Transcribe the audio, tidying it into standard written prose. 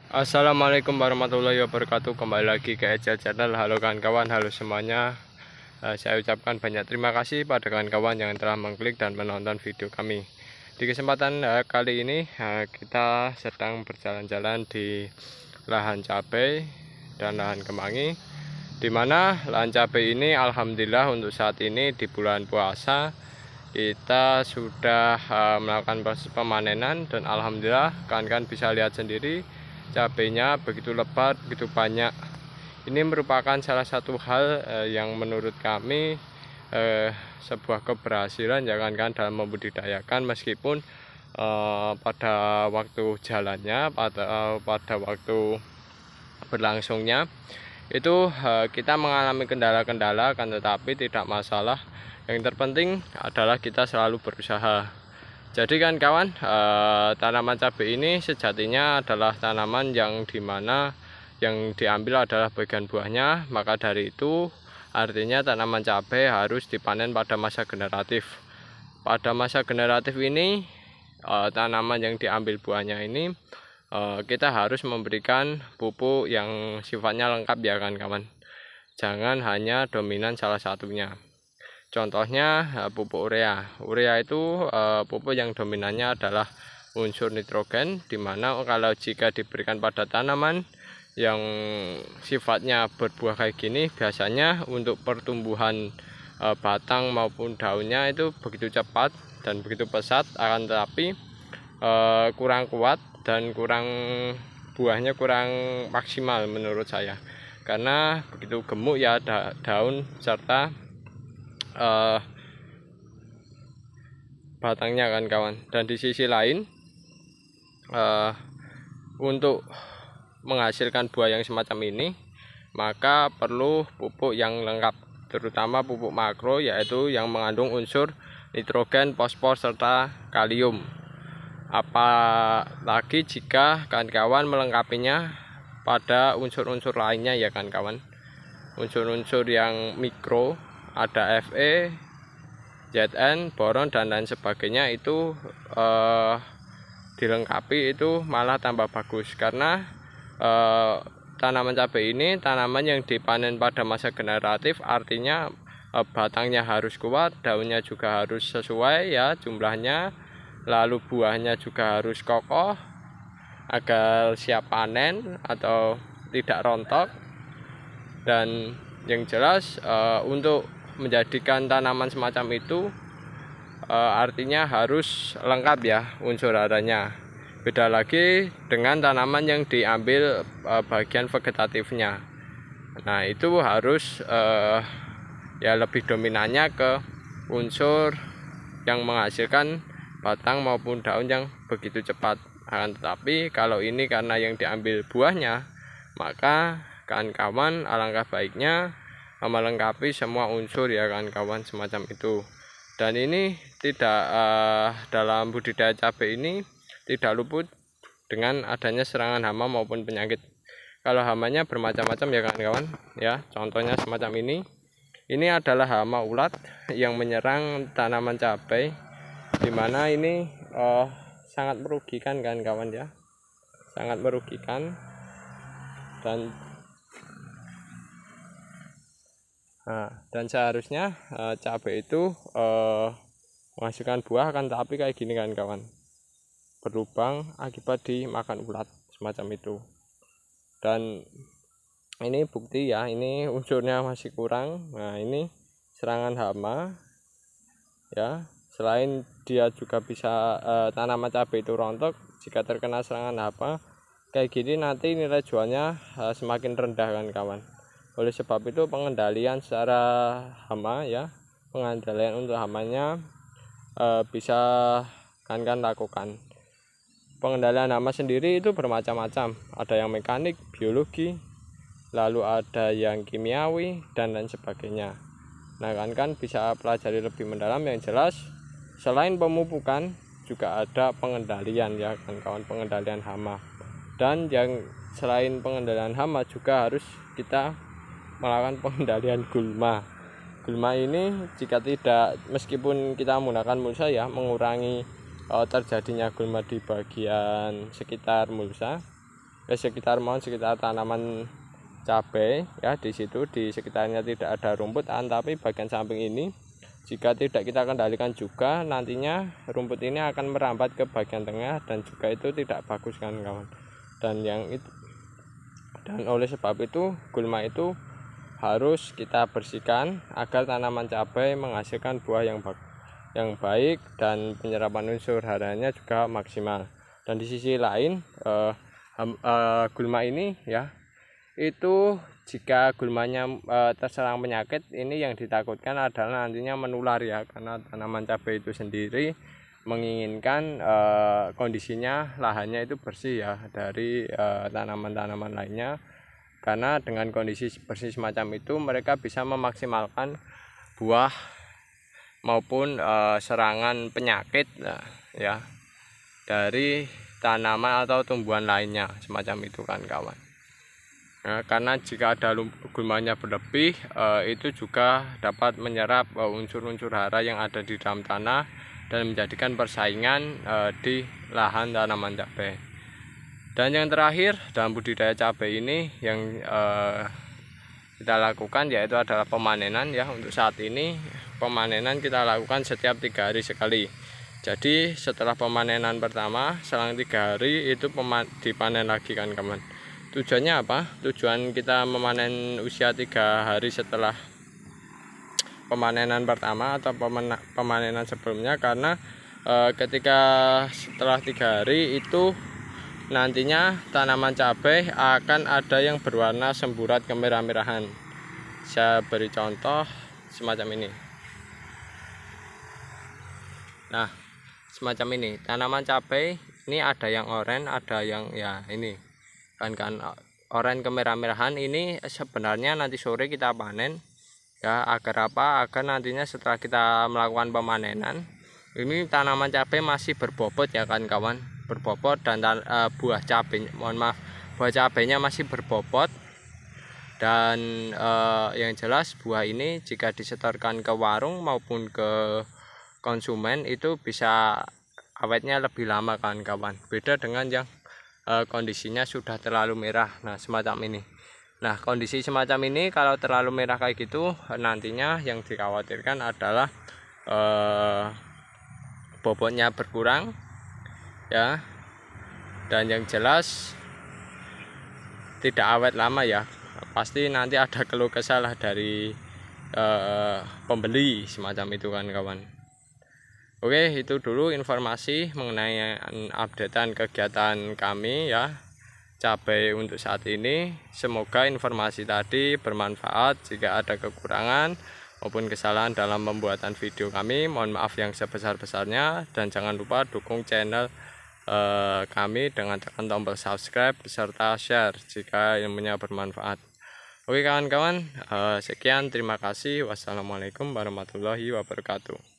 Assalamualaikum warahmatullahi wabarakatuh. Kembali lagi ke Eja Channel. Halo kawan-kawan, halo semuanya. Saya ucapkan banyak terima kasih pada kawan-kawan yang telah mengklik dan menonton video kami. Di kesempatan kali ini kita sedang berjalan-jalan di lahan cabai dan lahan kemangi, di mana lahan cabai ini alhamdulillah untuk saat ini di bulan puasa kita sudah melakukan proses pemanenan, dan alhamdulillah kawan-kawan bisa lihat sendiri cabenya begitu lebat, begitu banyak. Ini merupakan salah satu hal yang menurut kami sebuah keberhasilan ya kan dalam membudidayakan, meskipun pada waktu jalannya, pada waktu berlangsungnya itu kita mengalami kendala-kendala, kan tetapi tidak masalah. Yang terpenting adalah kita selalu berusaha. Jadi kan kawan, tanaman cabai ini sejatinya adalah tanaman yang dimana yang diambil adalah bagian buahnya. Maka dari itu artinya tanaman cabai harus dipanen pada masa generatif. Pada masa generatif ini tanaman yang diambil buahnya ini kita harus memberikan pupuk yang sifatnya lengkap ya kan kawan. Jangan hanya dominan salah satunya. Contohnya pupuk urea. Urea itu pupuk yang dominannya adalah unsur nitrogen, dimana kalau jika diberikan pada tanaman yang sifatnya berbuah kayak gini, biasanya untuk pertumbuhan batang maupun daunnya itu begitu cepat dan begitu pesat, akan tetapi kurang kuat dan buahnya kurang maksimal menurut saya, karena begitu gemuk ya daun serta batangnya kan kawan. Dan di sisi lain untuk menghasilkan buah yang semacam ini maka perlu pupuk yang lengkap, terutama pupuk makro, yaitu yang mengandung unsur nitrogen, fosfor serta kalium. Apalagi jika kawan-kawan melengkapinya pada unsur-unsur lainnya ya kan kawan. Unsur-unsur yang mikro ada Fe, Zn, boron dan lain sebagainya, itu dilengkapi itu malah tambah bagus, karena tanaman cabai ini tanaman yang dipanen pada masa generatif, artinya batangnya harus kuat, daunnya juga harus sesuai ya jumlahnya, lalu buahnya juga harus kokoh agar siap panen atau tidak rontok. Dan yang jelas untuk menjadikan tanaman semacam itu artinya harus lengkap ya unsur haranya. Beda lagi dengan tanaman yang diambil bagian vegetatifnya. Nah itu harus ya lebih dominannya ke unsur yang menghasilkan batang maupun daun yang begitu cepat. Akan tetapi kalau ini karena yang diambil buahnya, maka kawan-kawan alangkah baiknya melengkapi semua unsur ya kawan-kawan semacam itu. Dan ini tidak dalam budidaya cabai ini tidak luput dengan adanya serangan hama maupun penyakit. Kalau hamanya bermacam-macam ya kawan-kawan ya, contohnya semacam ini. Ini adalah hama ulat yang menyerang tanaman cabai, dimana ini sangat merugikan kan kawan ya, sangat merugikan. Dan seharusnya cabai itu menghasilkan buah, kan tapi kayak gini kan kawan, berlubang akibat dimakan ulat semacam itu. Dan ini bukti ya, ini unsurnya masih kurang. Nah ini serangan hama ya, selain dia juga bisa tanaman cabai itu rontok jika terkena serangan hama kayak gini, nanti nilai jualnya semakin rendah kan kawan. Oleh sebab itu pengendalian secara hama ya, pengendalian untuk hamanya bisa kan lakukan. Pengendalian hama sendiri itu bermacam-macam, ada yang mekanik, biologi, lalu ada yang kimiawi dan lain sebagainya. Nah kan bisa pelajari lebih mendalam. Yang jelas selain pemupukan juga ada pengendalian ya kan kawan, pengendalian hama. Dan yang selain pengendalian hama juga harus kita melakukan pengendalian gulma. Gulma ini jika tidak, meskipun kita menggunakan mulsa ya, mengurangi terjadinya gulma di bagian sekitar mulsa, sekitar tanaman cabai ya. Di situ di sekitarnya tidak ada rumput, tapi bagian samping ini jika tidak kita kendalikan juga, nantinya rumput ini akan merambat ke bagian tengah dan juga itu tidak bagus kan kawan. Dan oleh sebab itu gulma itu harus kita bersihkan agar tanaman cabai menghasilkan buah yang baik dan penyerapan unsur harianya juga maksimal. Dan di sisi lain gulma ini ya, itu jika gulmanya terserang penyakit, ini yang ditakutkan adalah nantinya menular ya, karena tanaman cabai itu sendiri menginginkan kondisinya lahannya itu bersih ya dari tanaman-tanaman lainnya, karena dengan kondisi bersih semacam itu mereka bisa memaksimalkan buah maupun serangan penyakit ya dari tanaman atau tumbuhan lainnya semacam itu kan kawan. Nah, karena jika ada gulmanya berlebih, itu juga dapat menyerap unsur-unsur hara yang ada di dalam tanah dan menjadikan persaingan di lahan tanaman cabai. Dan yang terakhir dalam budidaya cabai ini yang kita lakukan yaitu adalah pemanenan ya. Untuk saat ini pemanenan kita lakukan setiap 3 hari sekali. Jadi setelah pemanenan pertama selang 3 hari itu dipanen lagi kan kawan. Tujuannya apa? Tujuan kita memanen usia 3 hari setelah pemanenan pertama atau pemanenan sebelumnya, karena ketika setelah 3 hari itu nantinya tanaman cabai akan ada yang berwarna semburat kemerah-merahan. Saya beri contoh semacam ini. Nah, semacam ini tanaman cabai ini ada yang oranye, ada yang ya ini kan oranye kemerah-merahan. Ini sebenarnya nanti sore kita panen ya, agar apa? Agar nantinya setelah kita melakukan pemanenan ini tanaman cabai masih berbobot ya kan kawan, berbobot, dan buah cabainya masih berbobot. Dan yang jelas buah ini jika disetorkan ke warung maupun ke konsumen itu bisa awetnya lebih lama kan kawan, beda dengan yang kondisinya sudah terlalu merah. Nah semacam ini. Nah kondisi semacam ini kalau terlalu merah kayak gitu, nantinya yang dikhawatirkan adalah bobotnya berkurang ya, dan yang jelas tidak awet lama ya. Pasti nanti ada keluh kesah dari pembeli semacam itu kan kawan. Oke, itu dulu informasi mengenai updatean kegiatan kami ya cabai untuk saat ini. Semoga informasi tadi bermanfaat. Jika ada kekurangan maupun kesalahan dalam pembuatan video kami, mohon maaf yang sebesar-besarnya, dan jangan lupa dukung channel kami dengan tekan tombol subscribe serta share jika ilmunya bermanfaat. Oke kawan-kawan, sekian, terima kasih. Wassalamualaikum warahmatullahi wabarakatuh.